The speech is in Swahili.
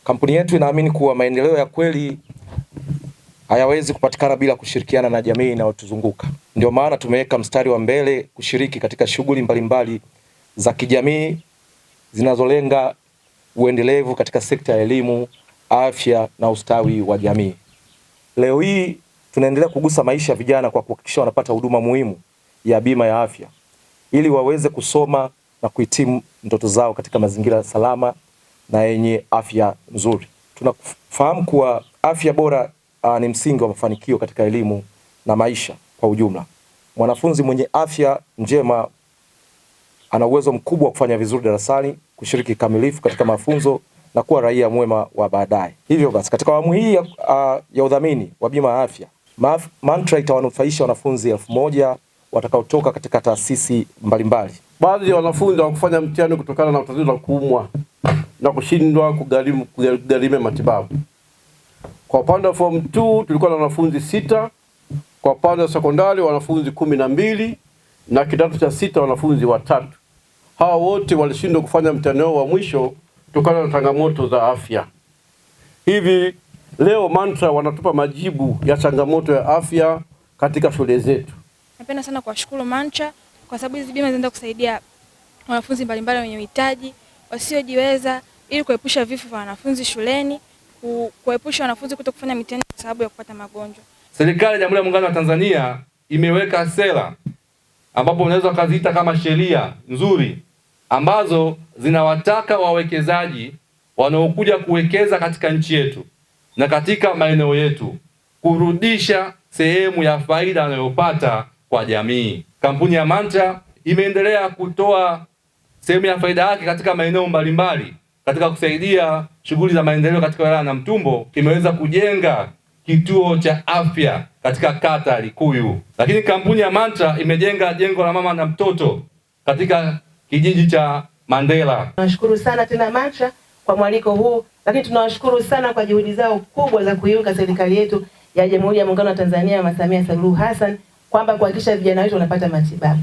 Kampuni yetu inaamini kuwa maendeleo ya kweli hayawezi kupatikana bila kushirikiana na jamii inayotuzunguka. Ndio maana tumeweka mstari wa mbele kushiriki katika shughuli mbalimbali za kijamii zinazolenga uendelevu katika sekta ya elimu, afya na ustawi wa jamii. Leo hii tunaendelea kugusa maisha ya vijana kwa kuhakikisha wanapata huduma muhimu ya bima ya afya ili waweze kusoma na kuhitimu ndoto zao katika mazingira salama na yenye afya nzuri. Tunafahamu kuwa afya bora ni msingi wa mafanikio katika elimu na maisha kwa ujumla. Mwanafunzi mwenye afya njema ana uwezo mkubwa wa kufanya vizuri darasani, kushiriki kamilifu katika mafunzo na kuwa raia mwema wa baadaye. Hivyo basi, katika awamu hii ya udhamini wa bima ya afya, Mantra itawanufaisha wanafunzi 1000 watakaotoka katika taasisi mbalimbali. Baadhi ya wanafunzi hawakufanya mtihani kutokana na tatizo la kuumwa na kushindwa kugharimu matibabu. Kwa upande wa form 2 tulikuwa na wanafunzi 6, kwa upande wa sekondari wanafunzi 12 na kidato cha 6 wanafunzi 3. Hawa wote walishindwa kufanya mtihani wao wa mwisho kutokana na changamoto za afya. Hivi leo Mantra wanatupa majibu ya changamoto ya afya katika shule zetu. Napenda sana kuwashukuru Mantra kwa sababu hizi bima zinaenda kusaidia wanafunzi mbalimbali wenye uhitaji, wasiojiweza, ili kuepusha vifo vya wanafunzi shuleni, kuepusha wanafunzi kutokufanya mitihani kwa sababu ya kupata magonjwa. Serikali ya Jamhuri ya Muungano wa Tanzania imeweka sera ambapo unaweza kuziita kama sheria nzuri ambazo zinawataka wawekezaji wanaokuja kuwekeza katika nchi yetu na katika maeneo yetu kurudisha sehemu ya faida wanayopata kwa jamii. Kampuni ya Mantra imeendelea kutoa sehemu ya faida yake katika maeneo mbalimbali katika kusaidia shughuli za maendeleo katika wilaya ya Namtumbo. Imeweza kujenga kituo cha afya katika kata ya Likuyu, lakini kampuni ya Mantra imejenga jengo la mama na mtoto katika kijiji cha Mandela. Tunashukuru sana tena Mantra kwa mwaliko huu, lakini tunawashukuru sana kwa juhudi zao kubwa za kuiunga serikali yetu ya Jamhuri ya Muungano wa Tanzania, Mama Samia Suluhu Hassan, kwamba kuhakikisha vijana wetu wanapata matibabu.